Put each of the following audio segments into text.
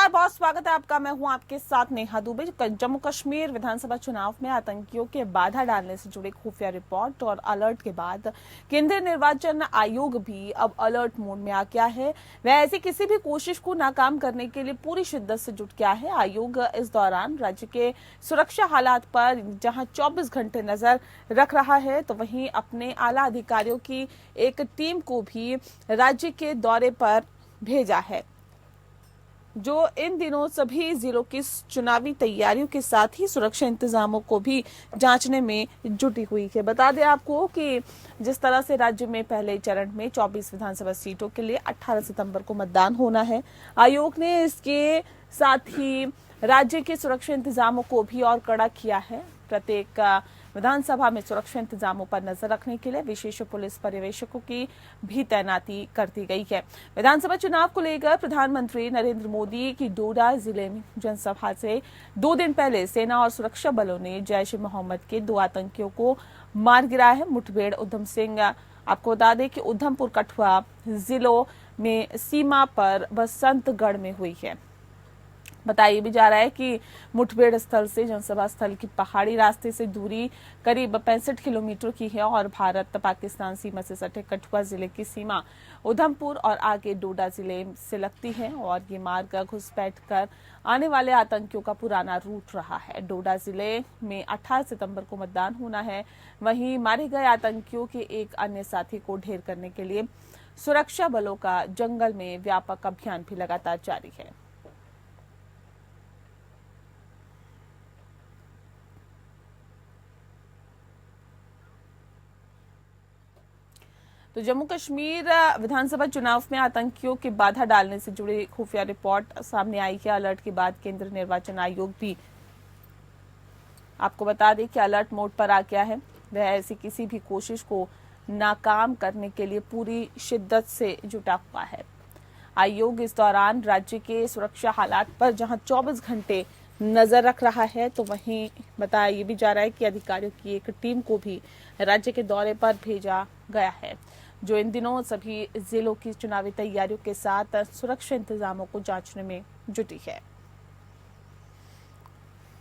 नमस्कार, बहुत स्वागत है आपका। मैं हूं आपके साथ नेहा दुबे। जम्मू कश्मीर विधानसभा चुनाव में आतंकियों के बाधा डालने से जुड़े खुफिया रिपोर्ट और अलर्ट के बाद केंद्रीय निर्वाचन आयोग भी अब अलर्ट मोड में आ गया है। वह ऐसी किसी भी कोशिश को नाकाम करने के लिए पूरी शिद्दत से जुट गया है। आयोग इस दौरान राज्य के सुरक्षा हालात पर जहां 24 घंटे नजर रख रहा है, तो वहीं अपने आला अधिकारियों की एक टीम को भी राज्य के दौरे पर भेजा है, जो इन दिनों सभी जिलों की चुनावी तैयारियों के साथ ही सुरक्षा इंतजामों को भी जांचने में जुटी हुई है। बता दें आपको कि जिस तरह से राज्य में पहले चरण में 24 विधानसभा सीटों के लिए 18 सितंबर को मतदान होना है, आयोग ने इसके साथ ही राज्य के सुरक्षा इंतजामों को भी और कड़ा किया है। प्रत्येक विधानसभा में सुरक्षा इंतजामों पर नजर रखने के लिए विशेष पुलिस पर्यवेक्षकों की भी तैनाती कर दी गई है। विधानसभा चुनाव को लेकर प्रधानमंत्री नरेंद्र मोदी की डोडा जिले में जनसभा से 2 दिन पहले सेना और सुरक्षा बलों ने जैश ए मोहम्मद के 2 आतंकियों को मार गिराया है। मुठभेड़ उधम सिंह, आपको बता दें कि उधमपुर कठुआ जिलों में सीमा पर बसंतगढ़ में हुई है। बताया भी जा रहा है कि मुठभेड़ स्थल से जनसभा स्थल की पहाड़ी रास्ते से दूरी करीब 65 किलोमीटर की है और भारत पाकिस्तान सीमा से सटे कठुआ जिले की सीमा उधमपुर और आगे डोडा जिले से लगती है और ये मार्ग घुसपैठ कर आने वाले आतंकियों का पुराना रूट रहा है। डोडा जिले में 18 सितंबर को मतदान होना है। वहीं मारे गए आतंकियों के एक अन्य साथी को ढेर करने के लिए सुरक्षा बलों का जंगल में व्यापक अभियान भी लगातार जारी है। तो जम्मू कश्मीर विधानसभा चुनाव में आतंकियों की बाधा डालने से जुड़ी खुफिया रिपोर्ट सामने आई है। अलर्ट के बाद केंद्रीय निर्वाचन आयोग भी आपको बता दें कि अलर्ट मोड पर आ गया है। वह ऐसी किसी भी कोशिश को नाकाम करने के लिए पूरी शिद्दत से जुटा हुआ है। आयोग इस दौरान राज्य के सुरक्षा हालात पर जहां 24 घंटे नजर रख रहा है, तो वहीं बताया ये भी जा रहा है कि अधिकारियों की एक टीम को भी राज्य के दौरे पर भेजा गया है, जो इन दिनों सभी जिलों की चुनावी तैयारियों के साथ सुरक्षा इंतजामों को जांचने में जुटी है।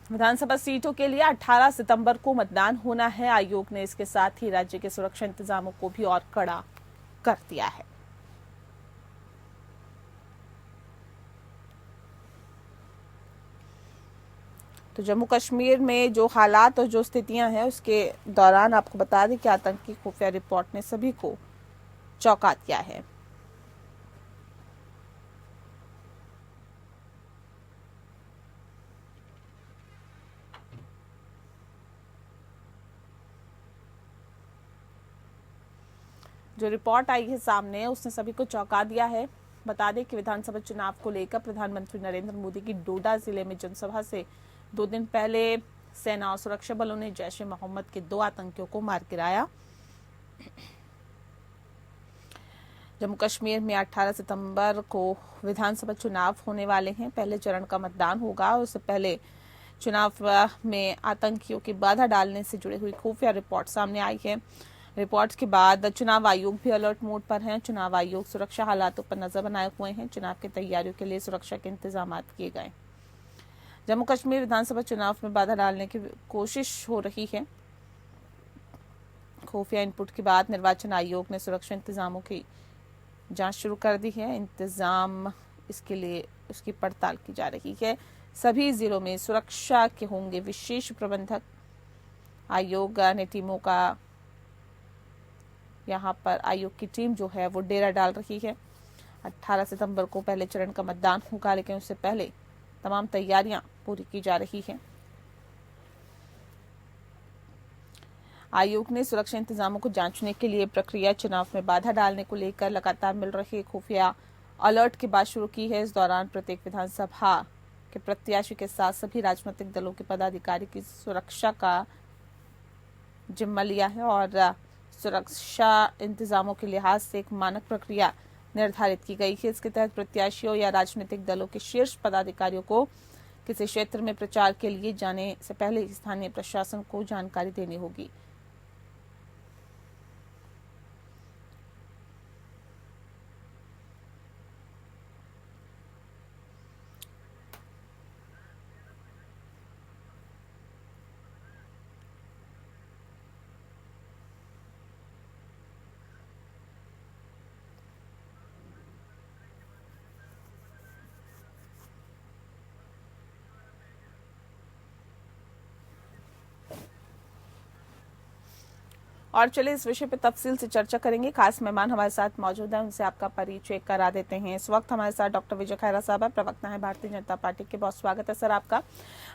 विधानसभा सीटों के लिए 18 सितंबर को मतदान होना है। आयोग ने इसके साथ ही राज्य के सुरक्षा इंतजामों को भी और कड़ा कर दिया है। तो जम्मू कश्मीर में जो हालात और जो स्थितियां हैं, उसके दौरान आपको बता दें कि आतंकी खुफिया रिपोर्ट ने सभी को चौंका दिया है। जो रिपोर्ट आई है सामने, उसने सभी को चौंका दिया है। बता दें कि विधानसभा चुनाव को लेकर प्रधानमंत्री नरेंद्र मोदी की डोडा जिले में जनसभा से 2 दिन पहले सेना और सुरक्षा बलों ने जैश ए मोहम्मद के 2 आतंकियों को मार गिराया। जम्मू कश्मीर में 18 सितंबर को विधानसभा चुनाव होने वाले हैं। पहले चरण का मतदान होगा। उससे पहले चुनाव में आतंकियों की बाधा डालने से जुड़ी हुई खुफिया रिपोर्ट सामने आई है। रिपोर्ट के बाद चुनाव आयोग भी अलर्ट मोड पर है। चुनाव आयोग सुरक्षा हालातों पर नजर बनाए हुए हैं। चुनाव की तैयारियों के लिए सुरक्षा के इंतजाम किए गए। जम्मू कश्मीर विधानसभा चुनाव में बाधा डालने की कोशिश हो रही है। खुफिया इनपुट के बाद निर्वाचन आयोग ने सुरक्षा इंतजामों की जांच शुरू कर दी है। इंतजाम इसके लिए उसकी पड़ताल की जा रही है। सभी जिलों में सुरक्षा के होंगे विशेष प्रबंधक। आयोग ने टीमों का यहाँ पर आयोग की टीम जो है वो डेरा डाल रही है। 18 सितंबर को पहले चरण का मतदान होगा, लेकिन उससे पहले तमाम तैयारियां पूरी की जा रही हैं। आयोग ने सुरक्षा इंतजामों को जांचने के लिए प्रक्रिया चुनाव में बाधा डालने को लेकर लगातार मिल रहे खुफिया अलर्ट के बाद शुरू की है। इस दौरान प्रत्येक विधानसभा के प्रत्याशी के साथ सभी राजनीतिक दलों के पदाधिकारी की सुरक्षा का जिम्मा लिया है और सुरक्षा इंतजामों के लिहाज से एक मानक प्रक्रिया निर्धारित की गई है। इसके तहत प्रत्याशियों या राजनीतिक दलों के शीर्ष पदाधिकारियों को किसी क्षेत्र में प्रचार के लिए जाने से पहले स्थानीय प्रशासन को जानकारी देनी होगी। और चलिए इस विषय पे तफसील से चर्चा करेंगे। खास मेहमान हमारे साथ मौजूद हैं, उनसे आपका परिचय करा देते हैं। इस वक्त हमारे साथ डॉक्टर विजय खैरा साहब है, प्रवक्ता है भारतीय जनता पार्टी के। बहुत स्वागत है सर आपका।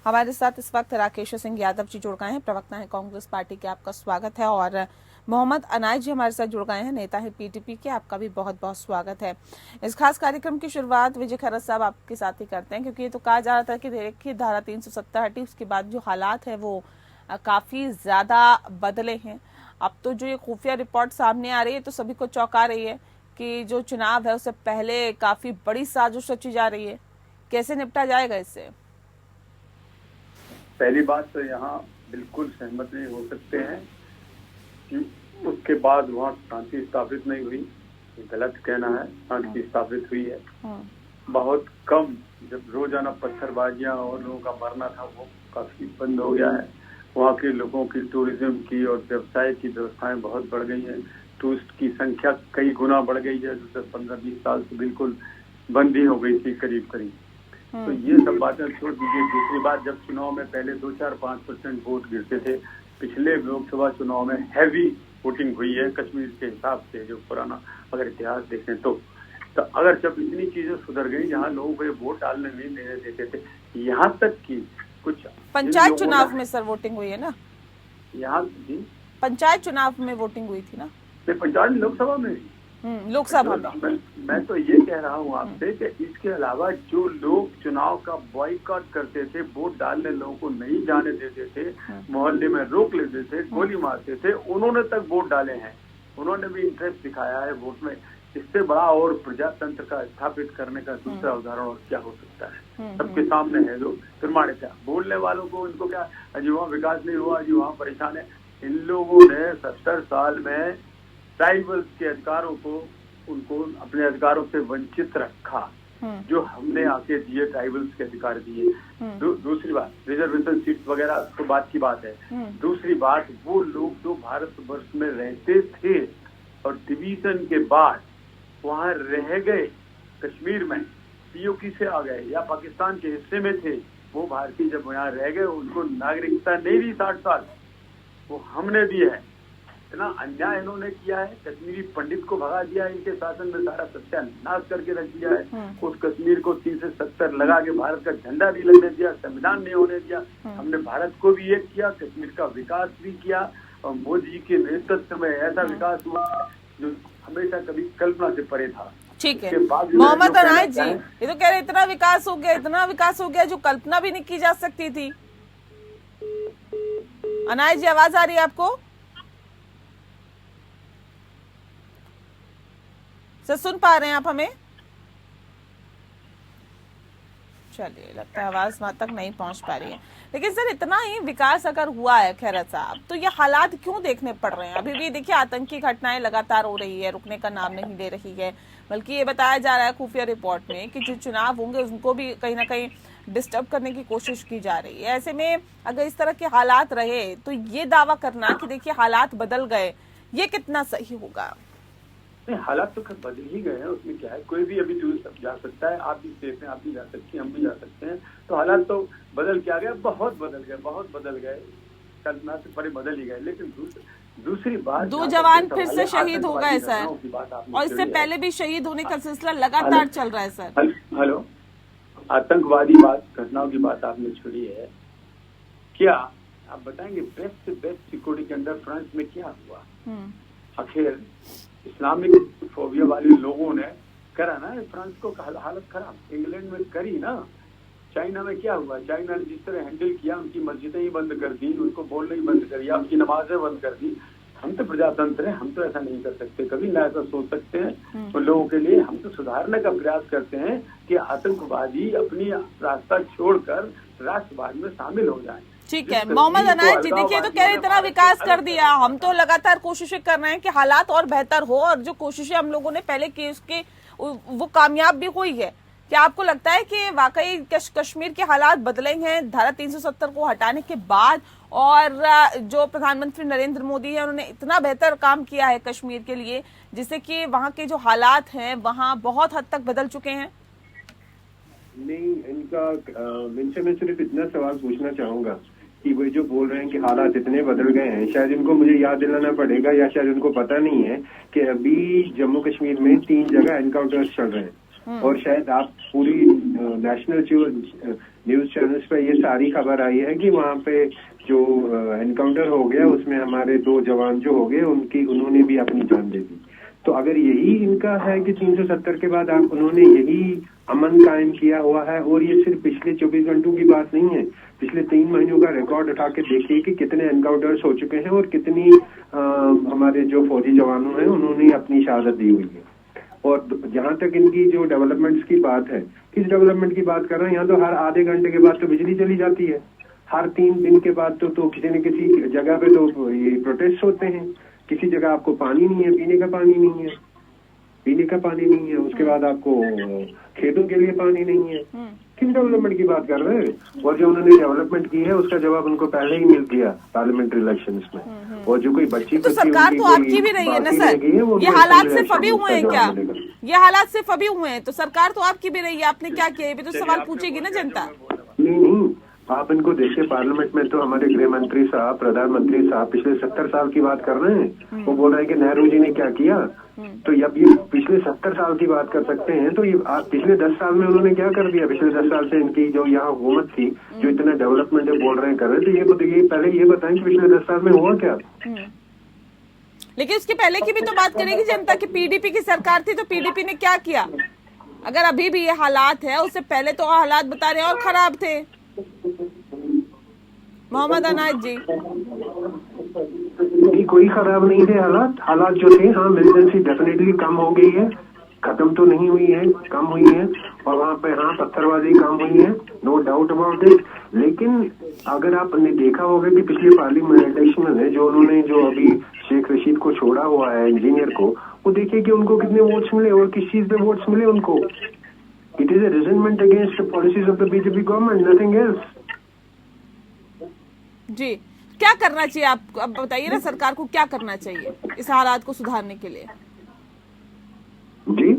हमारे साथ इस वक्त राकेश सिंह यादव जी जुड़ गए हैं, प्रवक्ता है कांग्रेस पार्टी के। आपका स्वागत है। और मोहम्मद अनायत जी हमारे साथ जुड़ गए हैं, नेता है पीटीपी के। आपका भी बहुत बहुत स्वागत है। इस खास कार्यक्रम की शुरुआत विजय खैरा साहब आपके साथ ही करते हैं, क्योंकि ये तो कहा जा रहा था कि देखिए धारा 370 हटी, उसके बाद जो हालात है वो काफी ज्यादा बदले हैं। अब तो जो ये खुफिया रिपोर्ट सामने आ रही है तो सभी को चौंका रही है कि जो चुनाव है उससे पहले काफी बड़ी साजिश रची जा रही है। कैसे निपटा जाएगा इससे? पहली बात तो यहाँ बिल्कुल सहमत नहीं हो सकते हैं कि उसके बाद वहाँ शांति स्थापित नहीं हुई। ये गलत कहना है। शांति स्थापित हुई है बहुत कम। जब रोजाना पत्थरबाजियां और लोगों का मरना था वो काफी बंद हो गया है। वहाँ के लोगों की टूरिज्म की और व्यवसाय की व्यवस्थाएं बहुत बढ़ गई हैं। टूरिस्ट की संख्या कई गुना बढ़ गई है, जो 15-20 साल से बिल्कुल बंद ही हो गई थी करीब करीब। तो ये सब बातें छोड़ दीजिए। दूसरी बात, जब चुनाव में पहले 2-4-5% वोट गिरते थे, पिछले लोकसभा चुनाव में हैवी वोटिंग हुई है कश्मीर के हिसाब से, जो पुराना अगर इतिहास देखें तो अगर जब इतनी चीजें सुधर गई, जहाँ लोगों को वोट डालने नहीं देने देते थे, यहाँ तक कि कुछ पंचायत चुनाव में सर वोटिंग हुई है ना? यहाँ पंचायत चुनाव में वोटिंग हुई थी ना? पंचायत लोकसभा में लोकसभा में मैं तो ये कह रहा हूँ आपसे कि इसके अलावा जो लोग चुनाव का बॉयकॉट करते थे, वोट डालने लोगों को नहीं जाने देते थे, मोहल्ले में रोक लेते थे, गोली मारते थे, उन्होंने तक वोट डाले हैं। उन्होंने भी इंटरेस्ट दिखाया है वोट में। इससे बड़ा और प्रजातंत्र का स्थापित करने का दूसरा उदाहरण और क्या हो सकता है? सबके सामने है। जो प्रमाणित है। बोलने वालों को इनको क्या, अजी वहाँ विकास नहीं हुआ, अजी वहाँ परेशान है। इन लोगों ने 70 साल में ट्राइबल्स के अधिकारों को, उनको अपने अधिकारों से वंचित रखा, जो हमने आके दिए, ट्राइबल्स के अधिकार दिए। दूसरी बात, रिजर्वेशन सीट वगैरह तो बात की बात है। दूसरी बात, वो लोग जो भारतवर्ष में रहते थे और डिवीजन के बाद वहाँ रह गए, कश्मीर में पीओके से आ गए या पाकिस्तान के हिस्से में थे, वो भारतीय जब यहाँ रह गए, उनको नागरिकता नहीं दी 60 साल, वो हमने दी है। इतना अन्याय इन्होंने किया है। कश्मीरी पंडित को भगा दिया है, इनके शासन में सारा सत्यानाश करके रख दिया है। उस कश्मीर को 30 से 70 लगा के भारत का झंडा नहीं लगने दिया, संविधान नहीं होने दिया। हमने भारत को भी एक किया, कश्मीर का विकास भी किया, और मोदी जी के नेतृत्व में ऐसा विकास हुआ जो हमेशा कभी कल्पना से परे था। ठीक है मोहम्मद अनायत जी, ये तो कह रहे इतना विकास हो गया, इतना विकास हो गया जो कल्पना भी नहीं की जा सकती थी। अनायत जी, आवाज आ रही है आपको? सर सुन पा रहे हैं आप हमें? चलिए, लगता है आवाज वहां तक नहीं पहुंच पा रही है। लेकिन सर इतना ही विकास अगर हुआ है खैरा साहब, तो ये हालात क्यों देखने पड़ रहे हैं? अभी भी देखिए आतंकी घटनाएं लगातार हो रही है, रुकने का नाम नहीं ले रही है। बल्कि ये बताया जा रहा है खुफिया रिपोर्ट में कि जो चुनाव होंगे उनको भी कहीं ना कहीं डिस्टर्ब करने की कोशिश की जा रही है। ऐसे में अगर इस तरह के हालात रहे तो ये दावा करना कि देखिए हालात बदल गए, ये कितना सही होगा? नहीं, हालात तो बदल ही गए हैं, उसमें क्या है। कोई भी अभी दूर जा सकता है, आप भी सेफ हैं, आप भी जा सकते हैं, हम भी जा सकते हैं। तो हालात तो बदल क्या गए, बहुत बदल गए, बहुत बदल गए, कल्पना से परे बदल ही गए। लेकिन दूसरी बात, 2 जवान फिर से शहीद हो गए सर, और इससे पहले भी शहीद होने का सिलसिला लगातार चल रहा है सर। हेलो, आतंकवादी घटनाओं की बात आपने छुड़ी है। क्या आप बताएंगे बेस्ट से बेस्ट सिक्योरिटी के अंदर फ्रांस में क्या हुआ? आखिर इस्लामिक फोबिया वाले लोगों ने करा ना फ्रांस को हालत खराब। इंग्लैंड में करी ना। चाइना में क्या हुआ? चाइना ने जिस तरह हैंडल किया, उनकी मस्जिदें ही बंद कर दी, उनको बोलना ही बंद कर दिया, उनकी नमाजें बंद कर दी। हम तो प्रजातंत्र हैं, हम तो ऐसा नहीं कर सकते, कभी ना ऐसा सोच सकते हैं। उन लोगों के लिए हम तो सुधारने का प्रयास करते हैं कि आतंकवादी अपनी रास्ता छोड़कर राष्ट्रवाद में शामिल हो जाए। ठीक है मोहम्मद अनायत जी, देखिए तो कह रहे इतना विकास कर दिया, हम तो लगातार कोशिशें कर रहे हैं कि हालात और बेहतर हो, और जो कोशिशें हम लोगों ने पहले की उसके वो कामयाब भी हुई है। क्या आपको लगता है कि वाकई कश्मीर के हालात बदले हैं धारा 370 को हटाने के बाद, और जो प्रधानमंत्री नरेंद्र मोदी है उन्होंने इतना बेहतर काम किया है कश्मीर के लिए, जिससे कि वहाँ के जो हालात हैं वहाँ बहुत हद तक बदल चुके हैं? नहीं, इनका इनसे मैं सिर्फ इतना सवाल पूछना चाहूंगा कि वो जो बोल रहे हैं कि हालात इतने बदल गए हैं, शायद इनको मुझे याद दिलाना पड़ेगा या शायद उनको पता नहीं है कि अभी जम्मू कश्मीर में 3 जगह एनकाउंटर्स चल रहे हैं। और शायद आप पूरी नेशनल न्यूज चैनल्स पे ये सारी खबर आई है कि वहाँ पे जो एनकाउंटर हो गया उसमें हमारे 2 जवान जो हो गए उन्होंने भी अपनी जान दे दी। तो अगर यही इनका है कि 370 के बाद उन्होंने यही अमन कायम किया हुआ है, और ये सिर्फ पिछले 24 घंटों की बात नहीं है, पिछले 3 महीनों का रिकॉर्ड उठा के देखिए कि कितने एनकाउंटर्स हो चुके हैं और कितनी हमारे जो फौजी जवानों हैं उन्होंने अपनी शहादत दी हुई है। और जहां तक इनकी जो डेवलपमेंट्स की बात है, किस डेवलपमेंट की बात कर रहे हैं? यहाँ तो हर आधे घंटे के बाद तो बिजली चली जाती है, हर 3 दिन के बाद तो किसी न किसी जगह पे तो ये प्रोटेस्ट होते हैं, किसी जगह आपको पानी नहीं है, पीने का पानी नहीं है, उसके बाद आपको खेतों के लिए पानी नहीं है। किस डेवलपमेंट की बात कर रहे हैं? और जो उन्होंने डेवलपमेंट की है उसका जवाब उनको पहले ही मिल गया पार्लियामेंट्री इलेक्शंस में। और जो कोई बच्ची तो सरकार तो आपकी भी रही है ना सर, ये हालात सिर्फ अभी हुए हैं क्या? ये हालात सिर्फ अभी हुए हैं तो सरकार तो आपकी भी रही है, आपने क्या किया? ये भी तो सवाल पूछेगी ना जनता। नहीं, आप इनको देखिए, पार्लियामेंट में तो हमारे गृह मंत्री साहब, प्रधानमंत्री साहब पिछले 70 साल की बात कर रहे हैं। वो बोल रहे हैं कि नेहरू जी ने क्या किया, तो जब ये पिछले 70 साल की बात कर सकते हैं तो ये पिछले 10 साल में उन्होंने क्या कर दिया? पिछले 10 साल से इनकी जो यहाँ हुकूमत थी, जो इतना डेवलपमेंट बोल रहे हैं कर रहे हैं, तो ये पहले ये बताएं कि पिछले 10 साल में हुआ क्या? लेकिन उसके पहले की भी तो बात करेगी जनता की, पीडीपी की सरकार थी तो पीडीपी ने क्या किया? अगर अभी भी ये हालात है, उससे पहले तो हालात बता रहे हैं और खराब थे। मोहम्मद अनायत जी, कोई खराब नहीं थे हालात जो थे। हाँ, मिलिटेंसी डेफिनेटली कम हो गई है, खत्म तो नहीं हुई है, कम हुई है। और वहाँ पे हाँ पत्थरबाजी कम हुई है, नो डाउट अबाउट इट। लेकिन अगर आपने देखा होगा कि पिछले पार्लियामेंट इलेक्शन में जो अभी शेख रशीद को छोड़ा हुआ है, इंजीनियर को, वो देखिए कि उनको कितने वोट्स मिले और किस चीज पे वोट्स मिले उनको। It is a resentment against the policies of the BJP government, nothing else. जी, क्या करना चाहिए आपको? अब बताइए ना, सरकार को क्या करना चाहिए इस हालात को सुधारने के लिए? जी,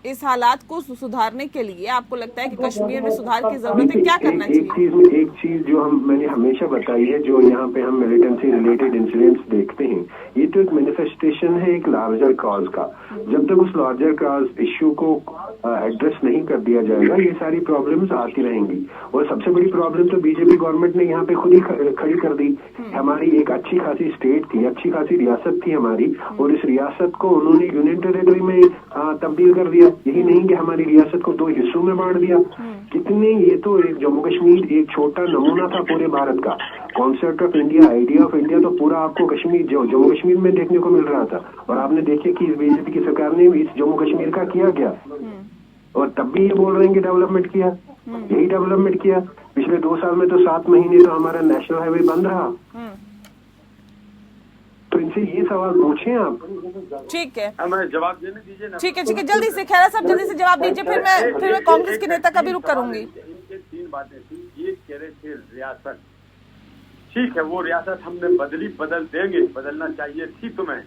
इस हालात को सुधारने के लिए आपको लगता है कि कश्मीर में सुधार की जरूरत है? क्या करना चाहिए? एक चीज जो मैंने हमेशा बताई है, जो यहाँ पे हम मिलिटेंसी रिलेटेड इंसिडेंट्स देखते हैं, ये तो एक मैनिफेस्टेशन है एक लार्जर कॉज का। जब तक उस लार्जर कॉज इश्यू को एड्रेस नहीं कर दिया जाएगा, ये सारी प्रॉब्लम्स आती रहेंगी। और सबसे बड़ी प्रॉब्लम तो बीजेपी गवर्नमेंट ने यहाँ पे खुद ही खड़ी कर दी। हमारी एक अच्छी खासी स्टेट थी, अच्छी खासी रियासत थी हमारी, और इस रियासत को उन्होंने यूनियन टेरिटरी में तब्दील कर दिया। यही नहीं कि हमारी रियासत को 2 हिस्सों में बांट दिया। कितने, ये तो एक जम्मू कश्मीर एक छोटा नमूना था पूरे भारत का। Concept of India, idea of India तो पूरा आपको कश्मीर, जम्मू कश्मीर में देखने को मिल रहा था। और आपने देखे कि इस बीजेपी की सरकार ने इस जम्मू कश्मीर का किया क्या? और तब भी ये बोल रहे हैं कि डेवलपमेंट किया। यही डेवलपमेंट किया। पिछले 2 साल में तो 7 महीने तो हमारा नेशनल हाईवे बंद रहा। तो इनसे ये सवाल पूछें आप। ठीक है, हमें जवाब देने दीजिए ना। ठीक है, जल्दी से खैरा साहब जल्दी से जवाब दीजिए, फिर मैं कांग्रेस के नेता का भी रुख करूंगी। इनके 3 बातें थी। ये कह रहे थे रियासत, ठीक है, वो रियासत हमने बदल देंगे, बदलना चाहिए थी तुम्हें।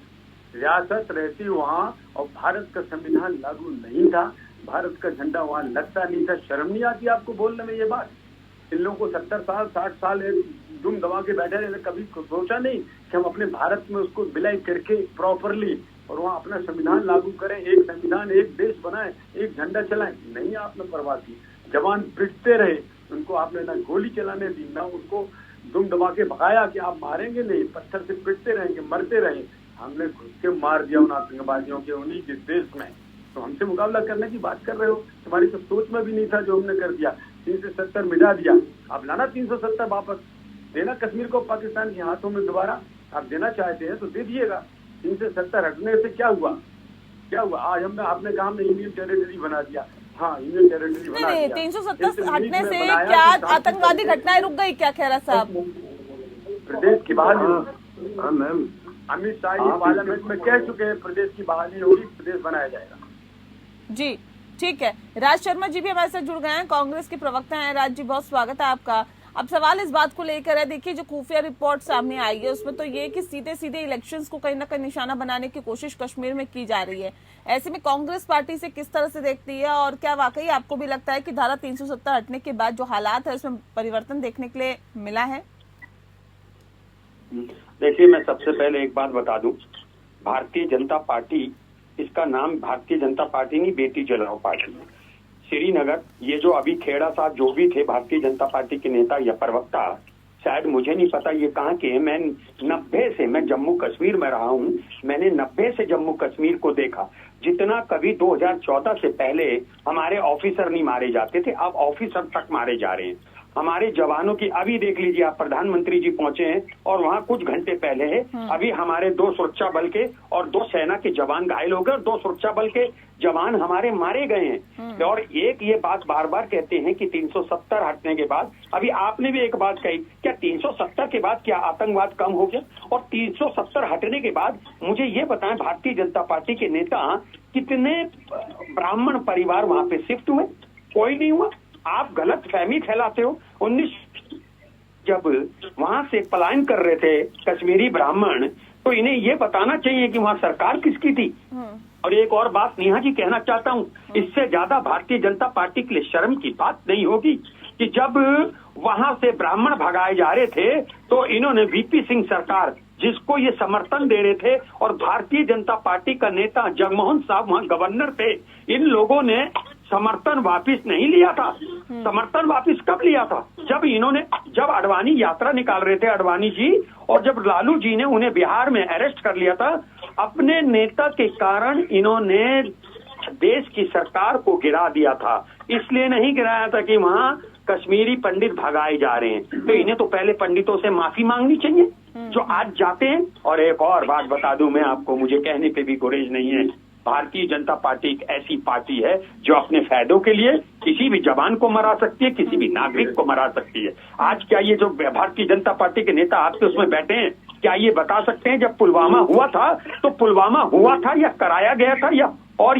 रियासत रहती वहाँ और भारत का संविधान लागू नहीं था, भारत का झंडा वहाँ लगता नहीं था। शर्म नहीं आती आपको बोलने में ये बात? इन लोगों को 70 साल 60 साल दुम दबा के बैठे रहे, कभी सोचा नहीं कि हम अपने भारत में उसको विलय करके प्रॉपरली और वहाँ अपना संविधान लागू करें, एक संविधान, एक देश बनाए, एक झंडा चलाएं? नहीं, आपने परवाह की। जवान पिटते रहे, उनको आपने ना गोली चलाने दी, ना उनको दुम दबा के भगाया कि आप मारेंगे नहीं, पत्थर से पिटते रहेंगे, मरते रहे। हमने घुस के मार दिया उन आतंकवादियों के उन्हीं के देश में। तो हमसे मुकाबला करने की बात कर रहे हो? तुम्हारी तो सोच में भी नहीं था जो हमने कर दिया। 370 मिटा दिया, अब लाना 370 वापस देना कश्मीर को पाकिस्तान के हाथों में दोबारा। आप देना चाहते हैं तो दे दिएगा। 370 हटने से क्या हुआ? आज आपने कहा हमने यूनियन टेरिटरी बना दिया। हाँ, यूनियन टेरिटरी बना दिया। 370 हटने से क्या आतंकवादी घटनाएं रुक गई क्या खैरा साहब? प्रदेश की बहाली। हाँ मैम, अमित शाह जी पार्लियामेंट में कह चुके हैं प्रदेश की बहाली होगी, प्रदेश बनाया जाएगा। जी ठीक है, राज शर्मा जी भी हमारे साथ जुड़ गए हैं, कांग्रेस के प्रवक्ता हैं। राज जी, बहुत स्वागत है आपका। अब सवाल इस बात को लेकर है, देखिए जो खुफिया रिपोर्ट सामने आई है उसमें तो ये कि सीधे सीधे इलेक्शंस को कहीं ना कहीं निशाना बनाने की कोशिश कश्मीर में की जा रही है। ऐसे में कांग्रेस पार्टी से किस तरह से देखती है, और क्या वाकई आपको भी लगता है कि धारा 370 हटने के बाद जो हालात है उसमें परिवर्तन देखने के लिए मिला है? देखिए, मैं सबसे पहले एक बात बता दूं, भारतीय जनता पार्टी, इसका नाम भारतीय जनता पार्टी नहीं, बेटी जलाओ पार्टी। श्रीनगर, ये जो अभी खेड़ा साहब जो भी थे भारतीय जनता पार्टी के नेता या प्रवक्ता, शायद मुझे नहीं पता ये कहाँ के हैं। मैं 90 से, मैं जम्मू कश्मीर में रहा हूँ, मैंने 90 से जम्मू कश्मीर को देखा। जितना कभी 2014 से पहले हमारे ऑफिसर नहीं मारे जाते थे, अब ऑफिसर तक मारे जा रहे हैं। हमारे जवानों की, अभी देख लीजिए आप, प्रधानमंत्री जी पहुंचे हैं और वहां कुछ घंटे पहले है, अभी हमारे 2 सुरक्षा बल के और 2 सेना के जवान घायल हो गए और 2 सुरक्षा बल के जवान हमारे मारे गए हैं। और एक ये बात बार बार कहते हैं कि 370 हटने के बाद, अभी आपने भी एक बात कही, क्या 370 के बाद क्या आतंकवाद कम हो गया? और 370 हटने के बाद मुझे ये बताएं, भारतीय जनता पार्टी के नेता कितने ब्राह्मण परिवार वहां पे शिफ्ट हुए? कोई नहीं हुआ। आप गलत फहमी फैलाते हो। 19 जब वहां से पलायन कर रहे थे कश्मीरी ब्राह्मण, तो इन्हें ये बताना चाहिए कि वहां सरकार किसकी थी। और एक और बात नेहा जी कहना चाहता हूँ, इससे ज्यादा भारतीय जनता पार्टी के लिए शर्म की बात नहीं होगी कि जब वहां से ब्राह्मण भगाए जा रहे थे तो इन्होंने वीपी सिंह सरकार, जिसको ये समर्थन दे रहे थे, और भारतीय जनता पार्टी का नेता जगमोहन साहब वहां गवर्नर थे, इन लोगों ने समर्थन वापिस नहीं लिया था। समर्थन वापिस कब लिया था? जब अडवाणी यात्रा निकाल रहे थे, अडवाणी जी, और जब लालू जी ने उन्हें बिहार में अरेस्ट कर लिया था। अपने नेता के कारण इन्होंने देश की सरकार को गिरा दिया था। इसलिए नहीं गिराया था कि वहां कश्मीरी पंडित भगाए जा रहे हैं, तो इन्हें तो पहले पंडितों से माफी मांगनी चाहिए जो आज जाते हैं। और एक और बात बता दूं मैं आपको, मुझे कहने पे भी गुरेज नहीं है, भारतीय जनता पार्टी एक ऐसी पार्टी है जो अपने फायदों के लिए किसी भी जवान को मरा सकती है, किसी भी नागरिक को मरा सकती है। आज क्या ये जो भारतीय जनता पार्टी के नेता आपके उसमें बैठे हैं, क्या ये बता सकते हैं जब पुलवामा हुआ था तो पुलवामा हुआ था या कराया गया था, या और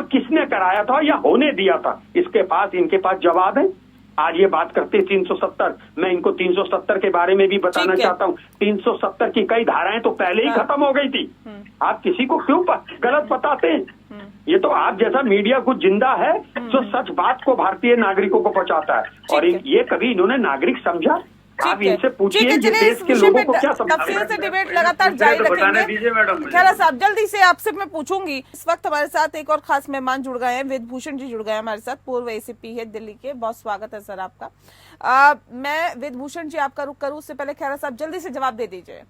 किसने कराया था या होने दिया था? इनके पास जवाब है। आज ये बात करते हैं 370, मैं इनको 370 के बारे में भी बताना चाहता हूँ। 370 की कई धाराएं तो पहले ही खत्म हो गई थी। आप किसी को क्यों गलत बताते हैं? ये तो आप जैसा मीडिया कुछ जिंदा है जो सच बात को भारतीय नागरिकों को पहुंचाता है। और ये कभी इन्होंने नागरिक समझा? आप इनसे पूछिए ये देश के लोगों को क्या समझ। तफसील से डिबेट लगातार जारी रखेंगे। खैर साहब, जल्दी से आपसे मैं पूछूंगी। इस वक्त हमारे साथ एक और खास मेहमान जुड़ गए हैं, वेदभूषण जी जुड़ गए हैं हमारे साथ, पूर्व एसीपी है दिल्ली के। बहुत स्वागत है सर आपका। मैं वेदभूषण जी आपका रुख करूं, उससे पहले खैरा साहब जल्दी से जवाब दे दीजिए।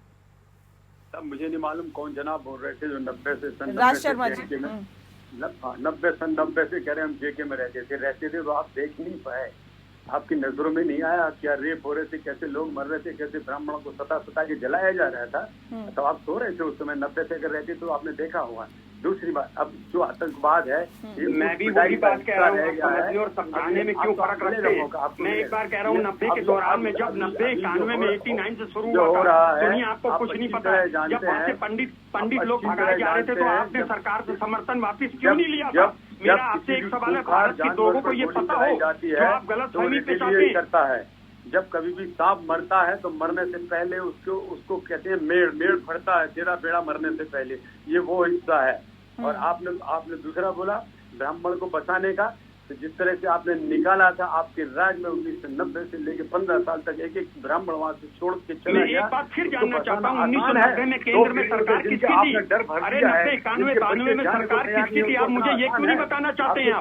मुझे नहीं मालूम कौन जनाब बोल रहे थे जो 90 से राज शर्मा जी 90 से कह रहे हम जेके में रहते थे तो आप देख नहीं पाए, आपकी नजरों में नहीं आया क्या रेप हो रहे थे, कैसे लोग मर रहे थे, कैसे ब्राह्मणों को सता के जलाया जा रहा था। तो आप सो रहे थे उस समय, 90 से अगर रहते तो आपने देखा हुआ। दूसरी बात, अब जो आतंकवाद है, मैं भी वही बात कह रहा हूँ, समझने और समझाने में क्यों फर्क रखते हैं। मैं एक बार कह रहा हूँ, 90 के दौरान में, जब 90-91 में 89 से शुरू हुआ था, दुनिया आपको कुछ नहीं पता है। जब वहाँ से पंडित लोग भगाए जा रहे थे तो आपने सरकार से समर्थन वापिस क्यों नहीं लिया था? मेरा आपसे एक सवाल है, भारत के लोगों को ये पता हो जो आप गलत फहमी पे करता है। जब कभी भी सांप मरता है तो मरने से पहले उसको कहते हैं मेड़ फड़ता है, तेरा बेड़ा मरने से पहले, ये वो हिस्सा है। और आपने दूसरा बोला ब्राह्मण को बचाने का, तो जिस तरह से आपने निकाला था आपके राज में 1990 से लेकर 15 साल तक एक ब्राह्मण वहां से छोड़ के चला गया। एक बात फिर जानना चाहता हूँ, 1990 में केंद्र में सरकार किसकी थी? अरे 90-91 में सरकार किसकी थी? आप मुझे ये क्यों नहीं बताना चाहते हैं?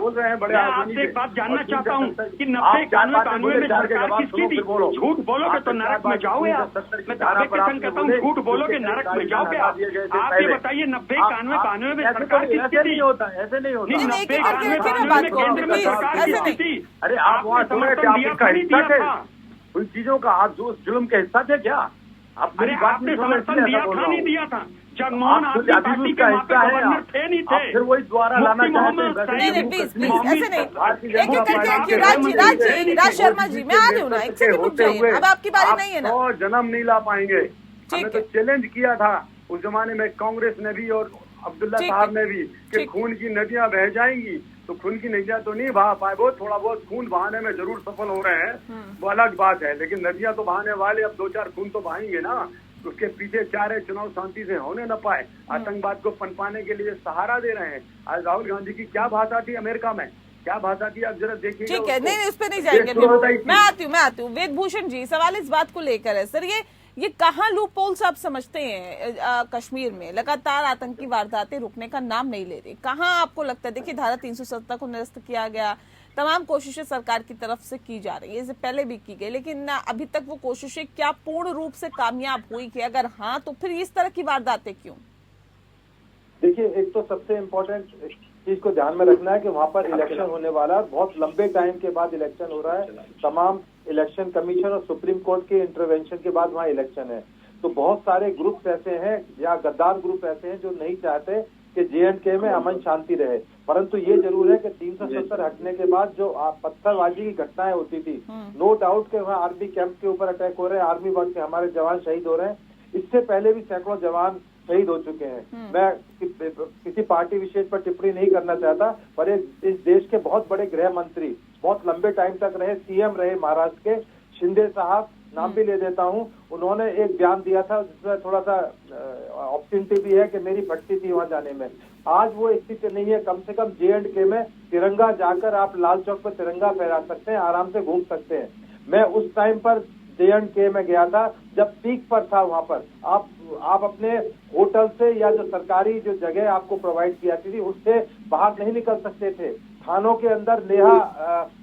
मैं आपसे एक बात जानना चाहता हूँ कि 90-91 में सरकार किसकी थी? झूठ बोलोगे तो नरक में जाओगे आप। मैं दावे के संग कहता हूँ, झूठ बोलोगे नरक में जाओगे आप। आप ये बताइए 90-91 में सरकार किसकी थी? नहीं होता, ऐसे नहीं होता। 90-91 में केंद्र में सरकार की स्थिति। अरे आप वहाँ आपका हिस्सा थे उन चीजों का, आप जो जुल्म के हिस्सा थे क्या? अरे आपने समर्थन दिया था नहीं दिया था? जगमोहन आदमी पार्टी के गवर्नर थे नहीं थे? फिर वही द्वारा लाना चाहते हैं। प्लीज ऐसे नहीं, एक करके राज शर्मा जी, मैं आ रही हूँ ना, एक सेकंड रुक जाइए, अब आपकी बारी नहीं है ना। जन्म नहीं ला पाएंगे। हमने तो चैलेंज किया था उस जमाने में, कांग्रेस ने भी और अब्दुल्ला साहब ने भी, कि खून की नदियां बह जाएंगी। तो खून की नदियां तो नहीं बहा पाए, वो थोड़ा बहुत खून बहाने में जरूर सफल हो रहे हैं, वो अलग बात है। लेकिन नदियां तो बहाने वाले, अब 2-4 खून तो बहाएंगे ना। उसके पीछे चारे चुनाव शांति से होने न पाए, आतंकवाद को पनपाने के लिए सहारा दे रहे हैं। आज राहुल गांधी की क्या भाषा थी अमेरिका में, क्या भाषा थी, अब जरा देखिए। ठीक है, नहीं उस पर नहीं जाएंगे, मैं आती हूँ। वेदभूषण जी, सवाल इस बात को लेकर है सर, ये कहाँ लूप होल्स आप समझते हैं? कश्मीर में लगातार आतंकी वारदातें रुकने का नाम नहीं ले रही, कहाँ आपको लगता है? देखिए, धारा 370 को निरस्त किया गया, तमाम कोशिशें सरकार की तरफ से की जा रही है, इससे पहले भी की गई, लेकिन अभी तक वो कोशिशें क्या पूर्ण रूप से कामयाब हुई कि अगर हाँ तो फिर इस तरह की वारदातें क्यों? देखिए, एक तो सबसे इम्पोर्टेंट चीज को ध्यान में रखना है कि वहाँ पर इलेक्शन होने वाला है, बहुत लंबे टाइम के बाद इलेक्शन हो रहा है, तमाम इलेक्शन कमीशन और सुप्रीम कोर्ट के इंटरवेंशन के बाद वहाँ इलेक्शन है। तो बहुत सारे ग्रुप्स ऐसे हैं या गद्दार ग्रुप ऐसे हैं जो नहीं चाहते कि J&K में अमन शांति रहे, परंतु ये जरूर है कि 370 हटने के बाद जो पत्थरबाजी की घटनाएं होती थी, नो डाउट के वहाँ आर्मी कैंप के ऊपर अटैक हो रहे हैं, आर्मी वर्ग के हमारे जवान शहीद हो रहे हैं, इससे पहले भी सैकड़ों जवान शहीद हो चुके हैं। मैं किसी पार्टी विशेष पर टिप्पणी नहीं करना चाहता, पर इस देश के बहुत बड़े गृह मंत्री, बहुत लंबे टाइम तक रहे, CM रहे महाराष्ट्र के, शिंदे साहब, नाम भी ले देता हूं, उन्होंने एक बयान दिया था जिसमें थोड़ा सा ऑप्शनिटी भी है कि मेरी फटती थी वहां जाने में। आज वो स्थिति नहीं है, कम से कम J&K में तिरंगा जाकर आप लाल चौक पर तिरंगा फहरा सकते हैं, आराम से घूम सकते हैं। मैं उस टाइम पर J&K में गया था जब पीक पर था, वहां पर आप अपने होटल से या जो सरकारी जो जगह आपको प्रोवाइड की जाती थी उससे बाहर नहीं निकल सकते थे। थानों के अंदर नेहा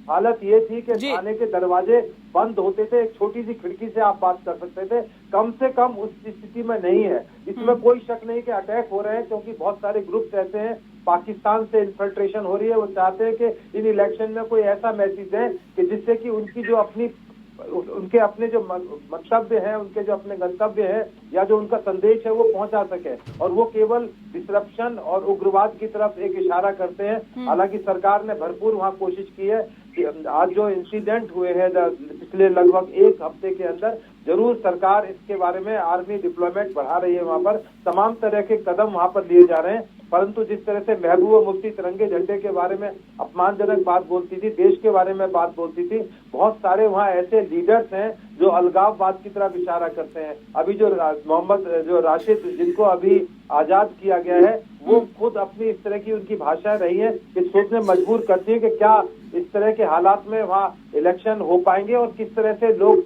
हालत ये थी कि थाने के दरवाजे बंद होते थे, एक छोटी सी खिड़की से आप बात कर सकते थे, कम से कम उस स्थिति में नहीं है। इसमें कोई शक नहीं कि अटैक हो रहे हैं, क्योंकि बहुत सारे ग्रुप्स ऐसे हैं, पाकिस्तान से इन्फिल्ट्रेशन हो रही है, वो चाहते हैं कि इन इलेक्शन में कोई ऐसा मैसेज दें कि जिससे कि उनके अपने जो मंतव्य है, उनके जो अपने गंतव्य है या जो उनका संदेश है वो पहुंचा सके, और वो केवल डिसरप्शन और उग्रवाद की तरफ एक इशारा करते हैं। हालांकि सरकार ने भरपूर वहां कोशिश की है कि आज जो इंसिडेंट हुए हैं पिछले लगभग एक हफ्ते के अंदर, जरूर सरकार इसके बारे में आर्मी डिप्लॉयमेंट बढ़ा रही है, वहां पर तमाम तरह के कदम वहां पर लिए जा रहे हैं। परंतु जिस तरह से महबूबा मुफ्ती तिरंगे झंडे के बारे में अपमानजनक बात बोलती थी, देश के बारे में बात बोलती थी, बहुत सारे वहाँ ऐसे लीडर्स हैं जो अलगाववाद की तरफ इशारा करते हैं। अभी जो मोहम्मद राशिद, जिनको अभी आजाद किया गया है, वो खुद अपनी इस तरह की उनकी भाषा रही है कि सोचने मजबूर करती है कि क्या इस तरह के हालात में वहाँ इलेक्शन हो पाएंगे, और किस तरह से लोग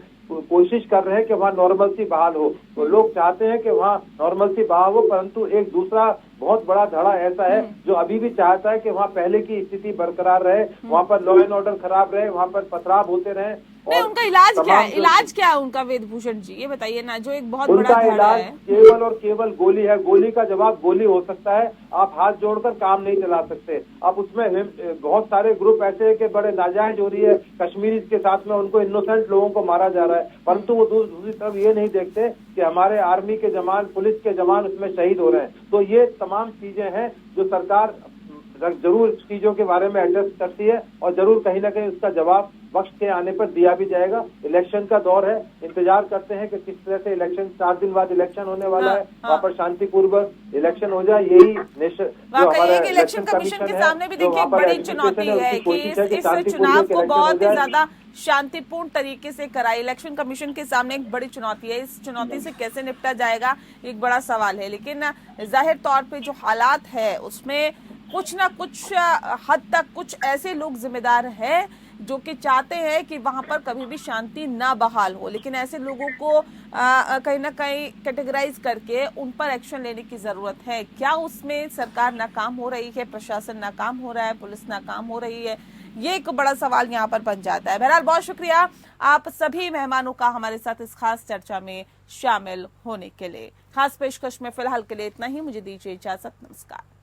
कोशिश कर रहे हैं कि वहाँ नॉर्मलसी बहाल हो। तो लोग चाहते हैं कि वहाँ नॉर्मलसी बहाल हो, परंतु एक दूसरा बहुत बड़ा धड़ा ऐसा है जो अभी भी चाहता है कि वहाँ पहले की स्थिति बरकरार रहे, वहाँ पर लॉ एंड ऑर्डर खराब रहे, वहाँ पर पथराव होते रहे। नहीं, उनका इलाज क्या है? इलाज क्या है उनका, वेदभूषण जी ये बताइए ना, जो एक बहुत बड़ा धड़ा है। केवल और केवल गोली है, गोली का जवाब गोली हो सकता है, आप हाथ जोड़कर काम नहीं चला सकते। अब उसमें बहुत सारे ग्रुप ऐसे हैं कि बड़े नाजायज हो रही है कश्मीरी के साथ में, उनको इनोसेंट लोगों को मारा जा रहा है, परंतु वो दूसरी तरफ ये नहीं देखते कि हमारे आर्मी के जवान, पुलिस के जवान उसमें शहीद हो रहे हैं। तो ये तमाम चीजें हैं जो सरकार जरूर चीजों के बारे में एड्रेस करती है, और जरूर कहीं ना कहीं उसका जवाब वक्त के आने पर दिया भी जाएगा। इलेक्शन का दौर है, इंतजार करते हैं कि किस तरह से इलेक्शन, 4 दिन बाद इलेक्शन होने वाला है, वहाँ पर शांतिपूर्वक इलेक्शन हो जाए, यही जो हमारा इलेक्शन कमीशन के सामने भी देखिए एक बड़ी चुनौती है कि इस चुनाव को बहुत ही ज्यादा शांतिपूर्ण तरीके से कराए। इलेक्शन कमीशन के सामने एक बड़ी चुनौती है, इस चुनौती से कैसे निपटा जाएगा एक बड़ा सवाल है। लेकिन जाहिर तौर पे जो हालात है उसमें कुछ ना कुछ हद तक कुछ ऐसे लोग जिम्मेदार हैं जो कि चाहते हैं कि वहां पर कभी भी शांति ना बहाल हो, लेकिन ऐसे लोगों को कहीं ना कहीं कैटेगराइज करके उन पर एक्शन लेने की जरूरत है। क्या उसमें सरकार नाकाम हो रही है, प्रशासन नाकाम हो रहा है, पुलिस नाकाम हो रही है? ये एक बड़ा सवाल यहाँ पर बन जाता है। बहरहाल बहुत शुक्रिया आप सभी मेहमानों का हमारे साथ इस खास चर्चा में शामिल होने के लिए। खास पेशकश में फिलहाल के लिए इतना ही, मुझे दीजिए इजाजत, नमस्कार।